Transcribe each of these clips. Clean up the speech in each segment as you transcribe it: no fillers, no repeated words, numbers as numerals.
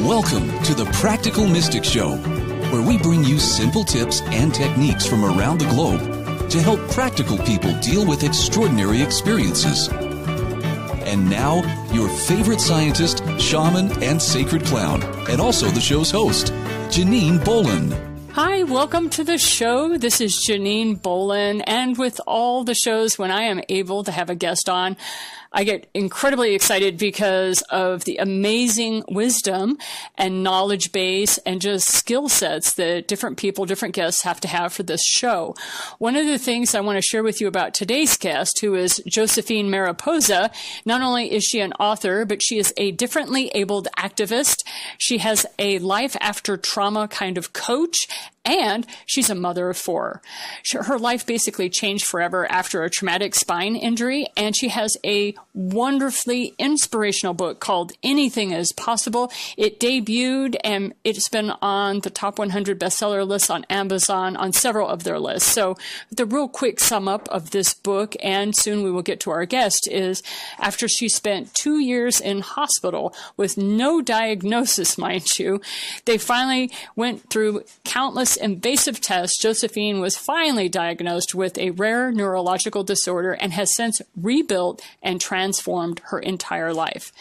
Welcome to the Practical Mystic Show, where we bring you simple tips and techniques from around the globe to help practical people deal with extraordinary experiences. And now, your favorite scientist, shaman, and sacred clown, and also the show's host, Janine Bolon. Hi, welcome to the show. This is Janine Bolon, and with all the shows when I am able to have a guest on, I get incredibly excited because of the amazing wisdom and knowledge base and just skill sets that different people, different guests have to have for this show. One of the things I want to share with you about today's guest, who is Josephine Mariposa, not only is she an author, but she is a differently abled activist. She has a life after trauma kind of coach, and she's a mother of 4. Her life basically changed forever after a traumatic spine injury, and she has a wonderfully inspirational book called Anything is Possible. It debuted, and it's been on the top 100 bestseller lists on Amazon, on several of their lists. So the real quick sum up of this book, and soon we will get to our guest, is after she spent 2 years in hospital with no diagnosis, mind you, they finally went through countless invasive tests. Josephine was finally diagnosed with a rare neurological disorder and has since rebuilt and transformed her entire life.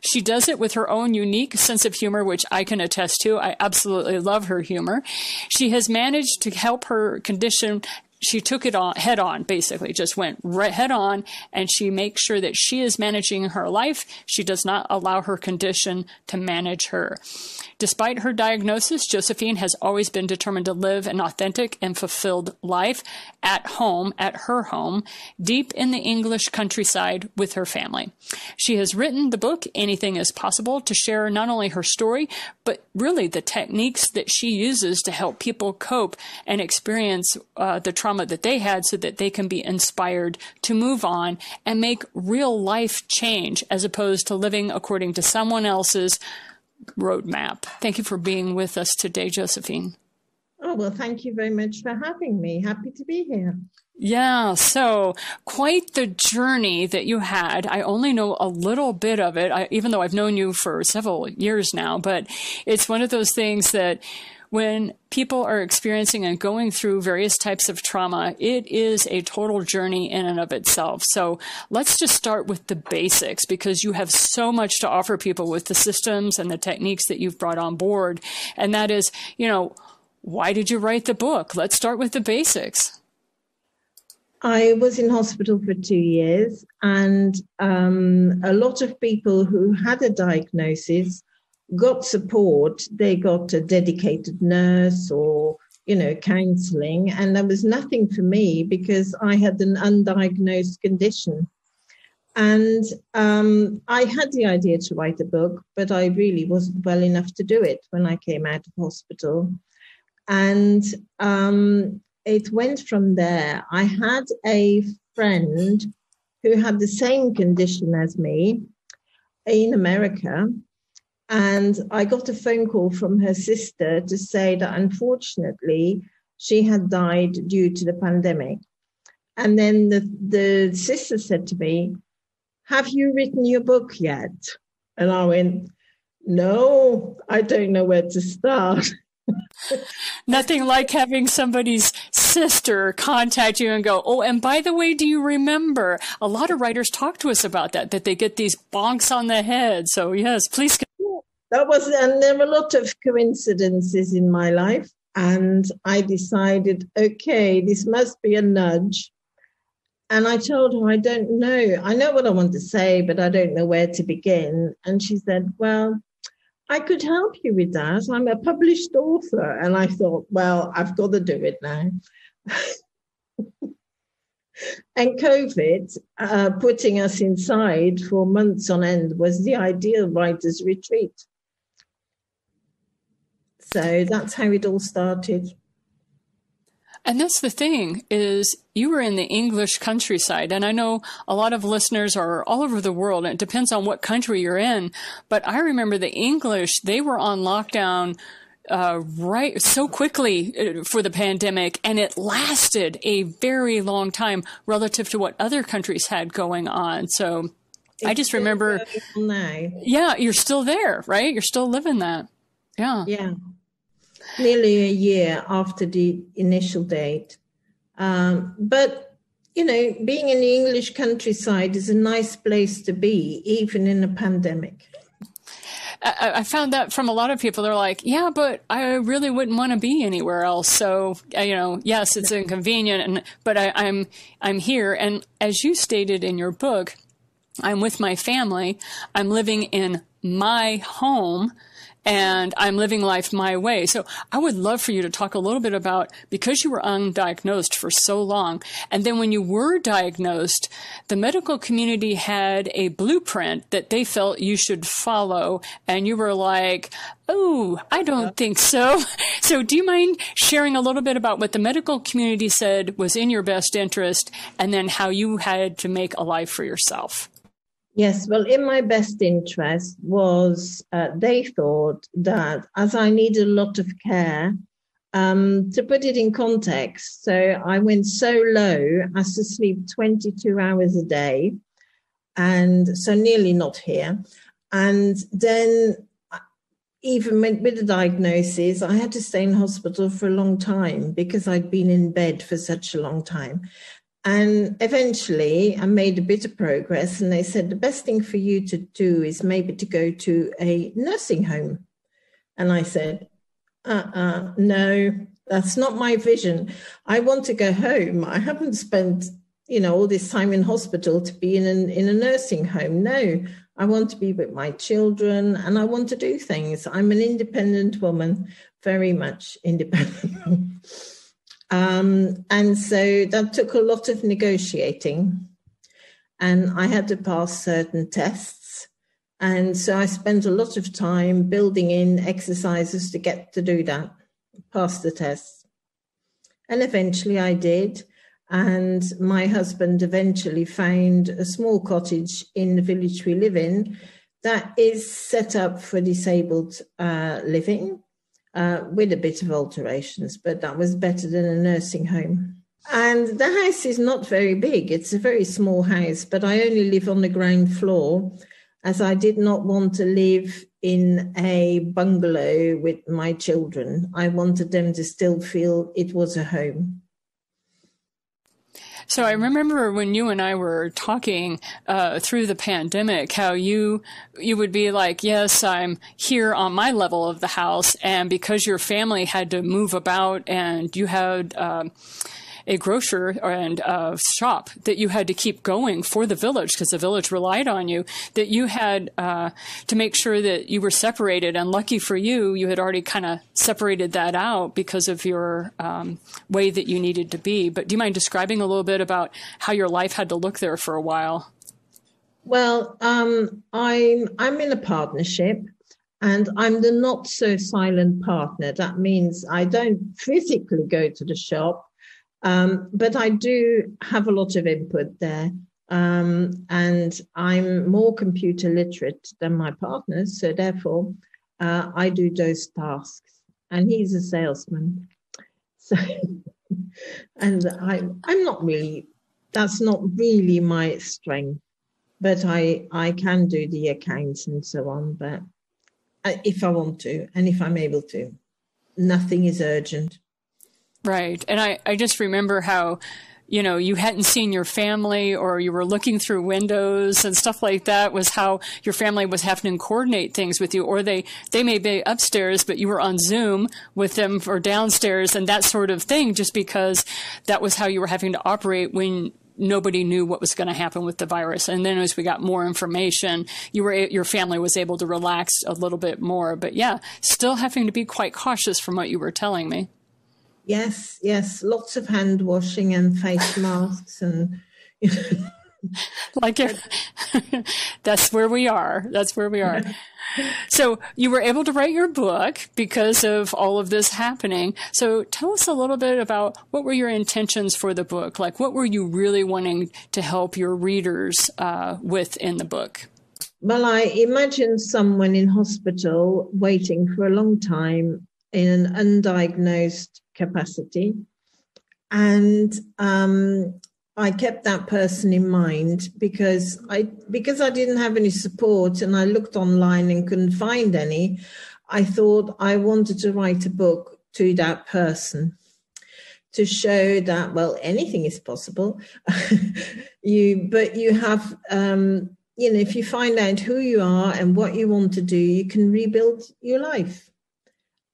She does it with her own unique sense of humor, which I can attest to. I absolutely love her humor. She has managed to help her condition. She took it on head on, basically, just went right head on, and she makes sure that she is managing her life. She does not allow her condition to manage her. Despite her diagnosis, Josephine has always been determined to live an authentic and fulfilled life at home, at her home, deep in the English countryside with her family. She has written the book, Anything is Possible, to share not only her story, but really the techniques that she uses to help people cope and experience the trauma that they had so that they can be inspired to move on and make real life change as opposed to living according to someone else's roadmap. Thank you for being with us today, Josephine. Oh, well, thank you very much for having me. Happy to be here. Yeah, so quite the journey that you had. I only know a little bit of it, even though I've known you for several years now, but it's one of those things that when people are experiencing and going through various types of trauma, it is a total journey in and of itself. So let's just start with the basics, because you have so much to offer people with the systems and the techniques that you've brought on board. And that is, why did you write the book? Let's start with the basics. I was in hospital for 2 years, and a lot of people who had a diagnosis got support. They got a dedicated nurse or, counseling, and there was nothing for me because I had an undiagnosed condition. And I had the idea to write a book, but I really wasn't well enough to do it when I came out of hospital. And it went from there. I had a friend who had the same condition as me in America, and I got a phone call from her sister to say that unfortunately she had died due to the pandemic. And then the sister said to me, "Have you written your book yet?" And I went, "No, I don't know where to start." Nothing like having somebody's sister contact you and go, "Oh, and by the way, do you remember?" A lot of writers talk to us about that they get these bonks on the head. So yes, please. And there were a lot of coincidences in my life. And I decided, okay, this must be a nudge. And I told her, I don't know. I know what I want to say, but I don't know where to begin. And she said, "Well, I could help you with that. I'm a published author." And I thought, well, I've got to do it now. And COVID, putting us inside for months on end, was the ideal writer's retreat. So that's how it all started. And that's the thing, is you were in the English countryside, and I know a lot of listeners are all over the world, and it depends on what country you're in, but I remember the English, they were on lockdown right so quickly for the pandemic, and it lasted a very long time relative to what other countries had going on. So I just remember, now. Yeah, you're still there, right? You're still living that. Yeah. Yeah. Nearly a year after the initial date. But, you know, being in the English countryside is a nice place to be, even in a pandemic. I found that from a lot of people. They're like, yeah, but I really wouldn't want to be anywhere else. So, you know, yes, it's inconvenient, but I'm here. And as you stated in your book, I'm with my family. I'm living in my home. And I'm living life my way. So I would love for you to talk a little bit about, because you were undiagnosed for so long, and then when you were diagnosed, the medical community had a blueprint that they felt you should follow, and you were like, oh, I don't think so. So do you mind sharing a little bit about what the medical community said was in your best interest, and then how you had to make a life for yourself? Yes, well, in my best interest was they thought that as I needed a lot of care, to put it in context, so I went so low as to sleep 22 hours a day, and so nearly not here. And then even with the diagnosis, I had to stay in hospital for a long time because I'd been in bed for such a long time. And eventually I made a bit of progress, and they said the best thing for you to do is maybe to go to a nursing home. And I said, no, that's not my vision. I want to go home. I haven't spent, you know, all this time in hospital to be in a nursing home. No, I want to be with my children and I want to do things. I'm an independent woman, very much independent. And so that took a lot of negotiating, and I had to pass certain tests. And so I spent a lot of time building in exercises to get to do that, pass the tests. And eventually I did. And my husband eventually found a small cottage in the village we live in that is set up for disabled living. With a bit of alterations, but that was better than a nursing home. And the house is not very big. It's a very small house, but I only live on the ground floor, as I did not want to live in a bungalow with my children. I wanted them to still feel it was a home. So I remember when you and I were talking through the pandemic, how you would be like, yes, I'm here on my level of the house. And because your family had to move about and you had a grocer and a shop that you had to keep going for the village, because the village relied on you, that you had to make sure that you were separated. And lucky for you, you had already kind of separated that out because of your way that you needed to be. But do you mind describing a little bit about how your life had to look there for a while? Well, I'm in a partnership. And I'm the not so silent partner. That means I don't physically go to the shop. But I do have a lot of input there, and I'm more computer literate than my partner, so therefore I do those tasks, and he's a salesman. So, and I'm not really, that's not really my strength, but I can do the accounts and so on, but if I want to, and if I'm able to, nothing is urgent. Right. And I just remember how, you know, you hadn't seen your family, or you were looking through windows and stuff like that, was how your family was having to coordinate things with you, or they may be upstairs, but you were on Zoom with them, or downstairs and that sort of thing, just because that was how you were having to operate when nobody knew what was going to happen with the virus. And then as we got more information, your family was able to relax a little bit more. But yeah, still having to be quite cautious from what you were telling me. Yes, lots of hand washing and face masks, and like that's where we are. So you were able to write your book because of all of this happening. So tell us a little bit about what were your intentions for the book? Like, what were you really wanting to help your readers with in the book? Well, I imagine someone in hospital waiting for a long time in an undiagnosed capacity. And I kept that person in mind because I didn't have any support and I looked online and couldn't find any. I thought I wanted to write a book to that person to show that, well, anything is possible. But you have, if you find out who you are and what you want to do, you can rebuild your life.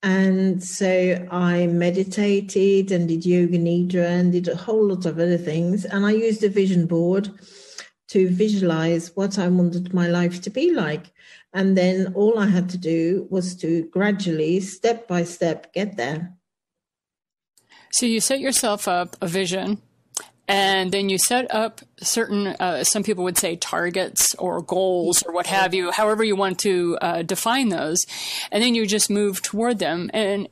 And so I meditated and did yoga nidra and did a whole lot of other things. And I used a vision board to visualize what I wanted my life to be like. And then all I had to do was to gradually, step by step, get there. So you set yourself up a vision, and then you set up certain, some people would say targets or goals or what have you, however you want to define those. And then you just move toward them. And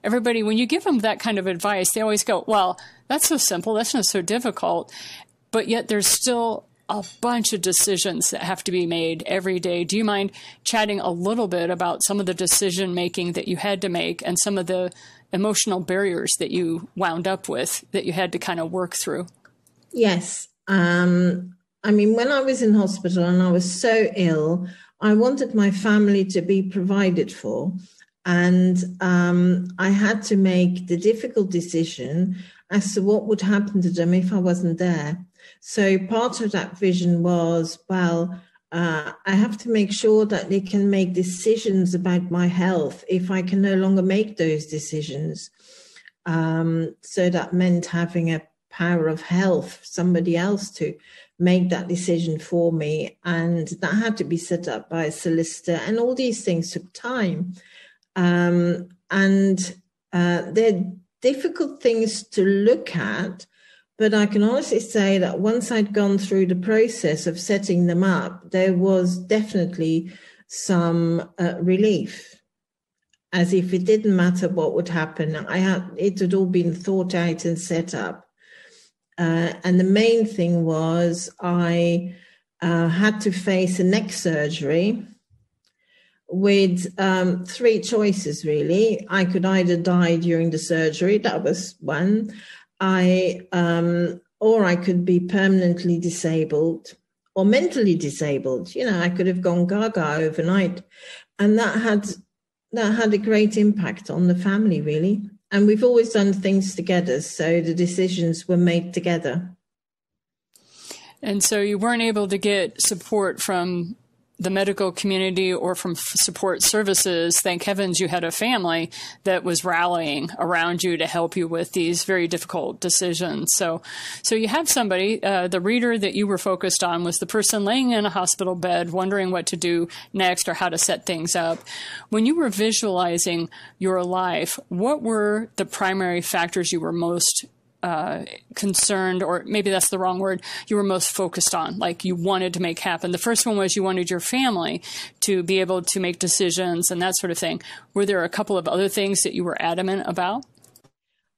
everybody, when you give them that kind of advice, they always go, well, that's so simple. That's not so difficult. But yet there's still a bunch of decisions that have to be made every day. Do you mind chatting a little bit about some of the decision making that you had to make and some of the emotional barriers that you wound up with that you had to kind of work through? Yes. When I was in hospital and I was so ill, I wanted my family to be provided for. And I had to make the difficult decision as to what would happen to them if I wasn't there. So part of that vision was, I have to make sure that they can make decisions about my health if I can no longer make those decisions. So that meant having a power of health, somebody else to make that decision for me. And that had to be set up by a solicitor. And all these things took time. They're difficult things to look at. But I can honestly say that once I'd gone through the process of setting them up, there was definitely some relief, as if it didn't matter what would happen. It had all been thought out and set up. And the main thing was I had to face a neck surgery with 3 choices, really. I could either die during the surgery, that was one. Or I could be permanently disabled or mentally disabled. I could have gone gaga overnight. And that had a great impact on the family, really. And we've always done things together, so the decisions were made together. And so you weren't able to get support from the medical community or from support services. Thank heavens you had a family that was rallying around you to help you with these very difficult decisions. So you have somebody, the reader that you were focused on was the person laying in a hospital bed, wondering what to do next or how to set things up. When you were visualizing your life, what were the primary factors you were most concerned, or maybe that's the wrong word, you were most focused on, like you wanted to make happen? The first one was you wanted your family to be able to make decisions and that sort of thing. Were there a couple of other things that you were adamant about?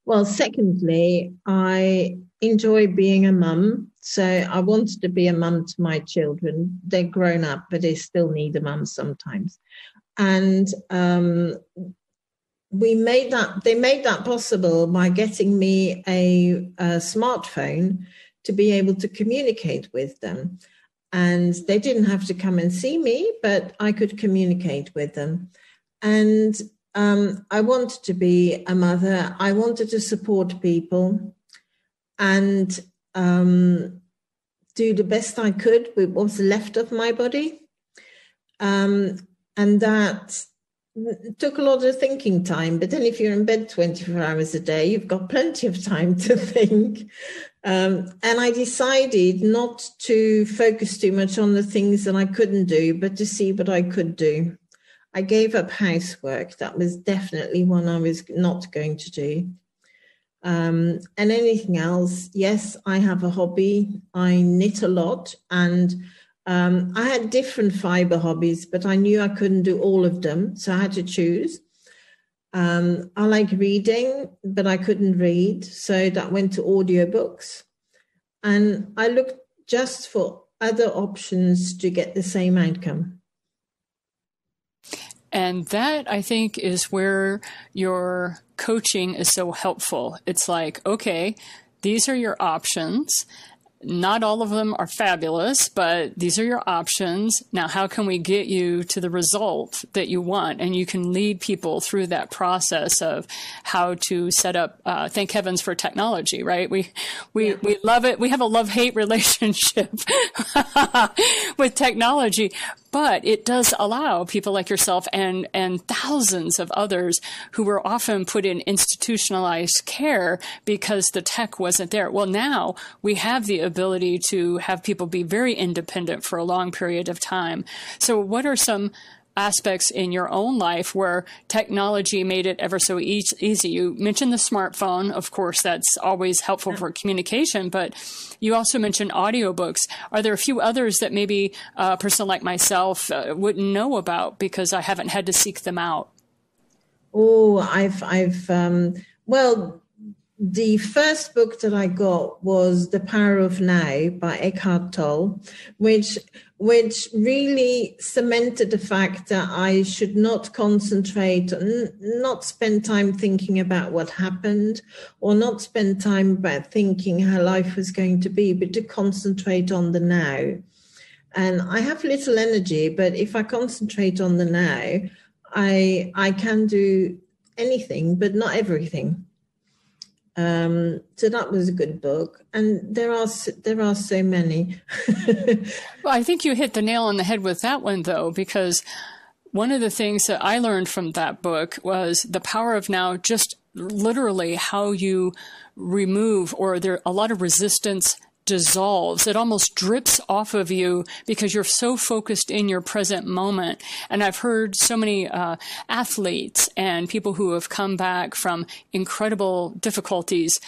Well, secondly, I enjoy being a mum. So I wanted to be a mum to my children. They're grown up, but they still need a mum sometimes. And they made that possible by getting me a smartphone to be able to communicate with them. And they didn't have to come and see me, but I could communicate with them. And I wanted to be a mother. I wanted to support people and do the best I could with what's left of my body. And that took a lot of thinking time, but then if you're in bed 24 hours a day, you've got plenty of time to think. And I decided not to focus too much on the things that I couldn't do, but to see what I could do. I gave up housework. That was definitely one I was not going to do. And anything else, yes, I have a hobby. I knit a lot, and I had different fiber hobbies, but I knew I couldn't do all of them, so I had to choose. I like reading, but I couldn't read, so that went to audiobooks. And I looked just for other options to get the same outcome. And that, I think, is where your coaching is so helpful. It's like, okay, these are your options. not all of them are fabulous, but these are your options. Now, how can we get you to the result that you want? And you can lead people through that process of how to set up, thank heavens for technology, right? We love it. We have a love-hate relationship with technology, but it does allow people like yourself and thousands of others who were often put in institutionalized care because the tech wasn't there. Well, now we have the ability to have people be very independent for a long period of time. So what are some aspects in your own life where technology made it ever so easy? You mentioned the smartphone. Of course, that's always helpful for communication, but you also mentioned audiobooks. Are there a few others that maybe a person like myself wouldn't know about because I haven't had to seek them out? Oh, well, the first book that I got was The Power of Now by Eckhart Tolle, which really cemented the fact that I should not concentrate, not spend time thinking about what happened, or not spend time about thinking how life was going to be, but to concentrate on the now. And I have little energy, but if I concentrate on the now, I can do anything, but not everything. So that was a good book, and there are so many. Well, I think you hit the nail on the head with that one, though, because one of the things that I learned from that book was the power of now, just literally how you remove, or there a lot of resistance dissolves. It almost drips off of you because you're so focused in your present moment. And I've heard so many athletes and people who have come back from incredible difficulties.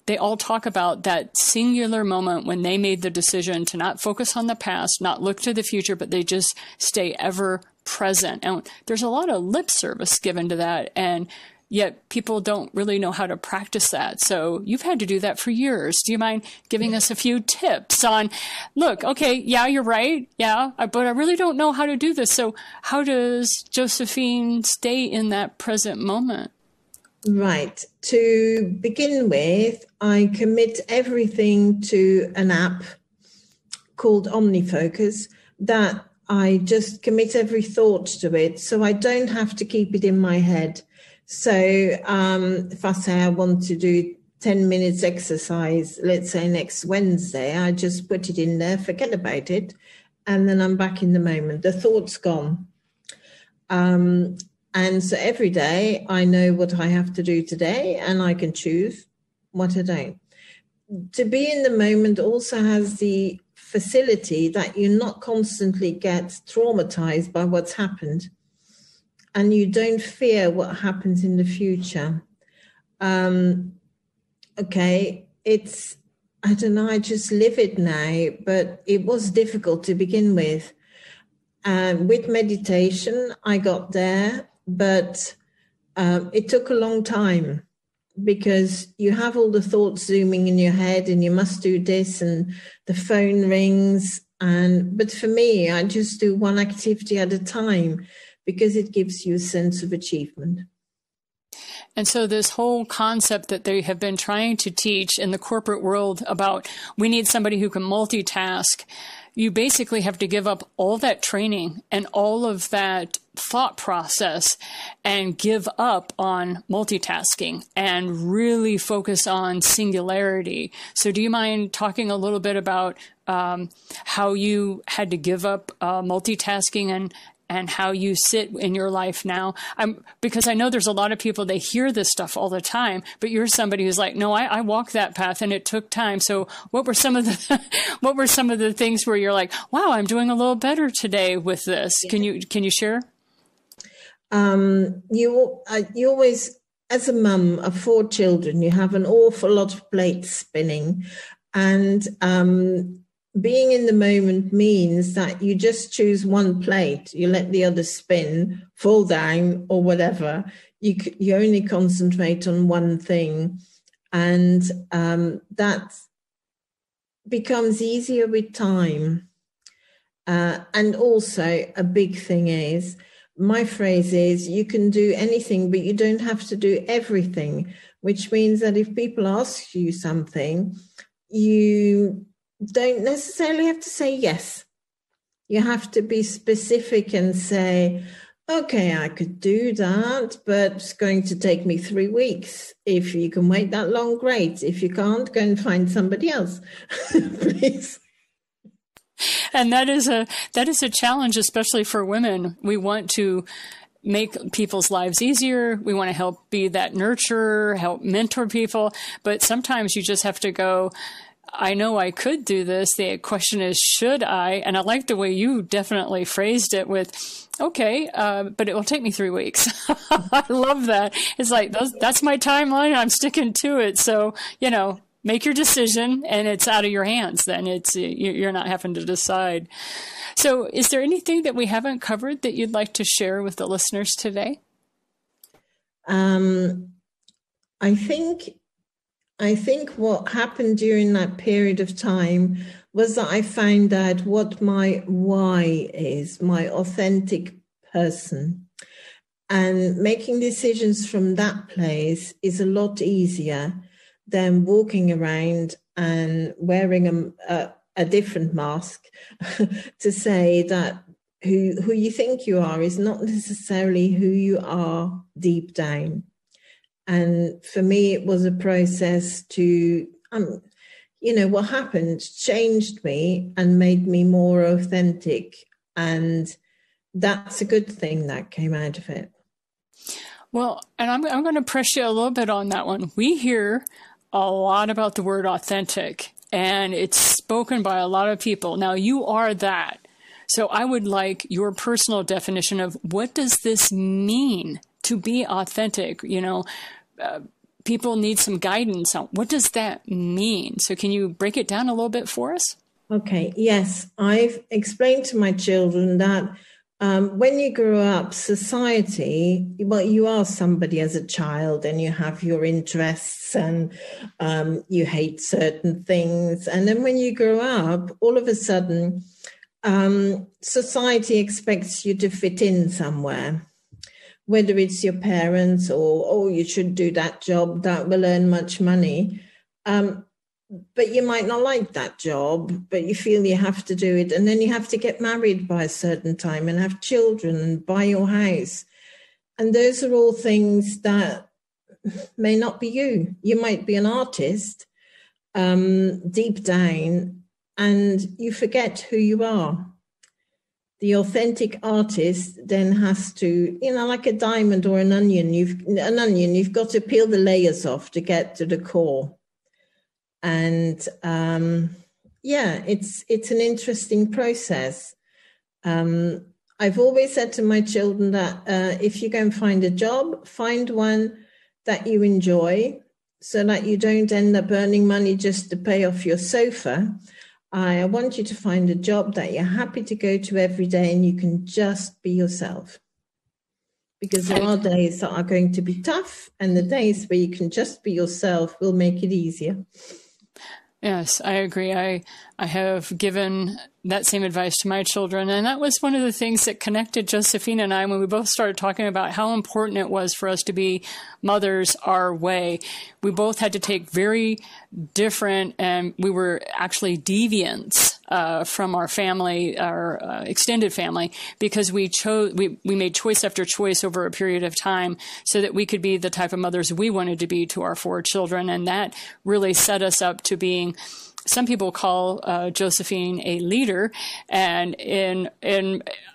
They all talk about that singular moment when they made the decision to not focus on the past, not look to the future, but they just stay ever present. And there's a lot of lip service given to that. And yet people don't really know how to practice that. So you've had to do that for years. Do you mind giving us a few tips on, look, okay, yeah, you're right. Yeah, but I really don't know how to do this. So how does Josephine stay in that present moment? Right. To begin with, I commit everything to an app called OmniFocus that I just commit every thought to it. So I don't have to keep it in my head. So if I say I want to do 10 minutes exercise, let's say next Wednesday, I just put it in there, forget about it, and then I'm back in the moment. The thought's gone. And so every day I know what I have to do today, and I can choose what I don't. To be in the moment also has the facility that you not constantly get traumatized by what's happened. And you don't fear what happens in the future. Okay, I don't know, I just live it now, but it was difficult to begin with. With meditation, I got there, but it took a long time because you have all the thoughts zooming in your head and you must do this and the phone rings. But for me, I just do one activity at a time, because it gives you a sense of achievement. And so this whole concept that they have been trying to teach in the corporate world about we need somebody who can multitask, you basically have to give up all that training and all of that thought process and give up on multitasking and really focus on singularity. So do you mind talking a little bit about how you had to give up multitasking and how you sit in your life now? Because I know there's a lot of people, they hear this stuff all the time, but you're somebody who's like, no, I walked that path and it took time. So what were some of the things where you're like, wow, I'm doing a little better today with this? Can you share? You always, as a mum of 4 children, you have an awful lot of plates spinning, and being in the moment means that you just choose one plate. You let the other spin, fall down, or whatever. You only concentrate on one thing, and that becomes easier with time. And also, a big thing is, my phrase is, you can do anything, but you don't have to do everything, which means that if people ask you something, you don't necessarily have to say yes. You have to be specific and say, okay, I could do that, but it's going to take me 3 weeks. If you can wait that long, great. If you can't, go and find somebody else, please. And that is a challenge, especially for women. We want to make people's lives easier. We want to help be that nurturer, help mentor people. But sometimes you just have to go, I know I could do this. The question is, should I? And I like the way you definitely phrased it with, okay, but it will take me 3 weeks. I love that. It's like, that's my timeline. I'm sticking to it. So, make your decision and it's out of your hands. Then you're not having to decide. So is there anything that we haven't covered that you'd like to share with the listeners today? I think what happened during that period of time was that I found out what my why is, my authentic person. And making decisions from that place is a lot easier than walking around and wearing a different mask to say that who you think you are is not necessarily who you are deep down. And for me, it was a process to, what happened changed me and made me more authentic. And that's a good thing that came out of it. Well, and I'm going to press you a little bit on that one. We hear a lot about the word authentic, and it's spoken by a lot of people. Now, you are that. So I would like your personal definition of what does this mean to be authentic? People need some guidance on what does that mean? So can you break it down a little bit for us? Okay. Yes. I've explained to my children that when you grow up, society, well, you are somebody as a child and you have your interests and you hate certain things. And then when you grow up, all of a sudden, society expects you to fit in somewhere, whether it's your parents or, oh, you should do that job that will earn much money. But you might not like that job, but you feel you have to do it. And then you have to get married by a certain time and have children and buy your house. And those are all things that may not be you. You might be an artist deep down and you forget who you are. The authentic artist then has to, like a diamond or an onion, you've got to peel the layers off to get to the core. And it's an interesting process. I've always said to my children that if you go and find a job, find one that you enjoy so that you don't end up earning money just to pay off your sofa. I want you to find a job that you're happy to go to every day and you can just be yourself. Because there are days that are going to be tough, and the days where you can just be yourself will make it easier. Yes, I agree. I have given that same advice to my children. And that was one of the things that connected Josephine and I when we both started talking about how important it was for us to be mothers our way. We both had to take very different, and we were actually deviants from our family, our extended family, because we made choice after choice over a period of time so that we could be the type of mothers we wanted to be to our 4 children. And that really set us up to being, some people call Josephine a leader. And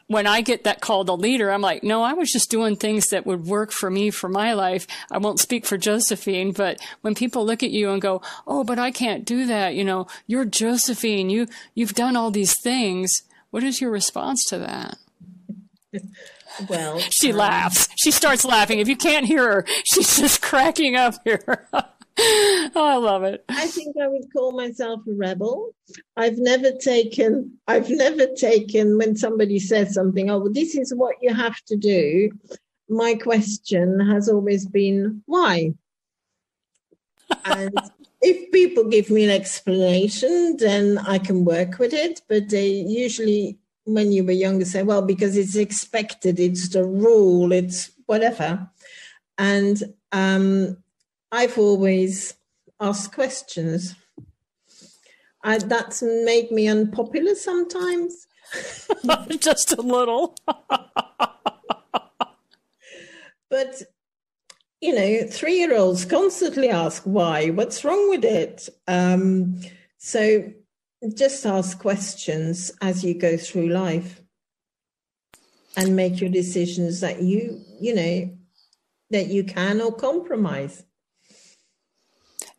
when I get that called a leader, I'm like, no, I was just doing things that would work for me, for my life. I won't speak for Josephine, but when people look at you and go, oh, but I can't do that. You're Josephine. You've done all these things. What is your response to that? Well, she laughs. She starts laughing. If you can't hear her, she's just cracking up here. Oh, I love it. I think I would call myself a rebel. I've never taken when somebody says something, oh, well, this is what you have to do. My question has always been, why? And if people give me an explanation, then I can work with it. But they usually, when you were younger, say, well, because it's expected, it's the rule, it's whatever. And I've always asked questions. That's made me unpopular sometimes. Just a little. But, 3-year-olds constantly ask why, what's wrong with it? So just ask questions as you go through life and make your decisions that that you can or compromise.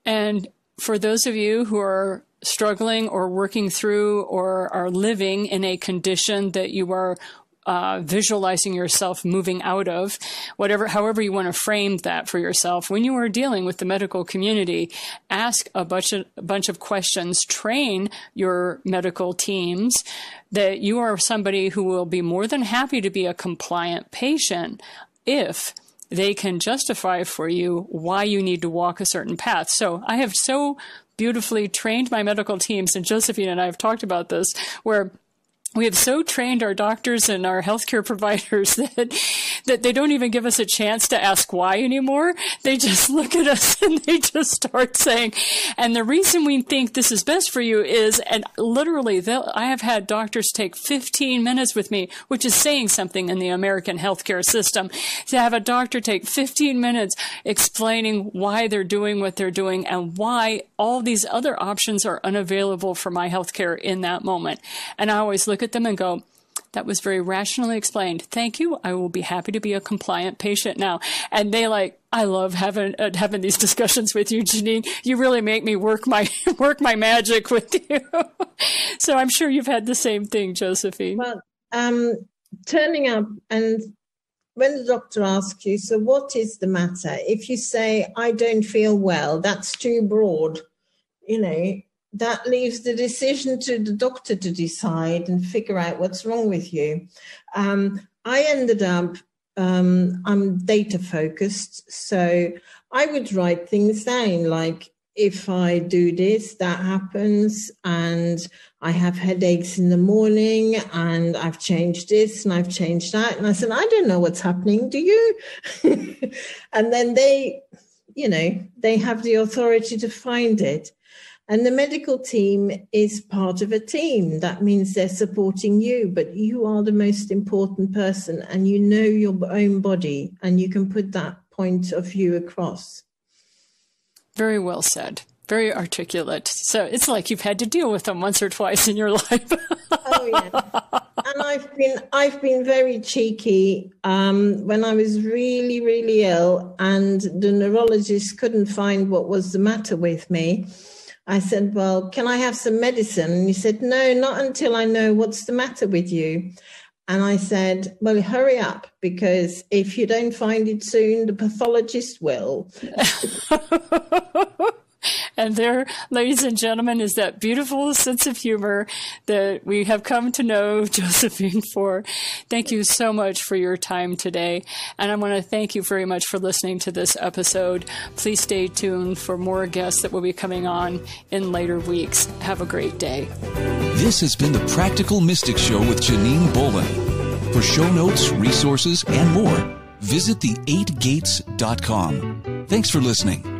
And for those of you who are struggling or working through or are living in a condition that you are visualizing yourself moving out of, however you want to frame that for yourself, when you are dealing with the medical community, ask a bunch of questions, train your medical teams that you are somebody who will be more than happy to be a compliant patient if they can justify for you why you need to walk a certain path. So I have so beautifully trained my medical teams, and Josephine and I have talked about this, where we have so trained our doctors and our healthcare providers that they don't even give us a chance to ask why anymore. They just look at us and they just start saying, and the reason we think this is best for you is, and literally I have had doctors take 15 minutes with me, which is saying something in the American healthcare system, to have a doctor take 15 minutes explaining why they're doing what they're doing and why all these other options are unavailable for my healthcare in that moment. And I always look at them and go, that was very rationally explained. Thank you. I will be happy to be a compliant patient now. And they I love having these discussions with you, Janine. You really make me work my magic with you. So I'm sure you've had the same thing, Josephine. Well, turning up, and when the doctor asks you, so what is the matter? If you say, I don't feel well, that's too broad, that leaves the decision to the doctor to decide and figure out what's wrong with you. I ended up, I'm data focused, so I would write things down, like if I do this, that happens, and I have headaches in the morning, and I've changed this and I've changed that. And I said, I don't know what's happening, do you? And then they have the authority to find it. And the medical team is part of a team. That means they're supporting you, but you are the most important person, and you know your own body, and you can put that point of view across. Very well said. Very articulate. So it's like you've had to deal with them once or twice in your life. Oh, yeah. And I've been very cheeky when I was really, really ill, and the neurologist couldn't find what was the matter with me. I said, well, can I have some medicine? And he said, no, not until I know what's the matter with you. And I said, well, hurry up, because if you don't find it soon, the pathologist will. And there, ladies and gentlemen, is that beautiful sense of humor that we have come to know Josephine for. Thank you so much for your time today. And I want to thank you very much for listening to this episode. Please stay tuned for more guests that will be coming on in later weeks. Have a great day. This has been the Practical Mystic Show with Janine Bolon. For show notes, resources, and more, visit the8gates.com. Thanks for listening.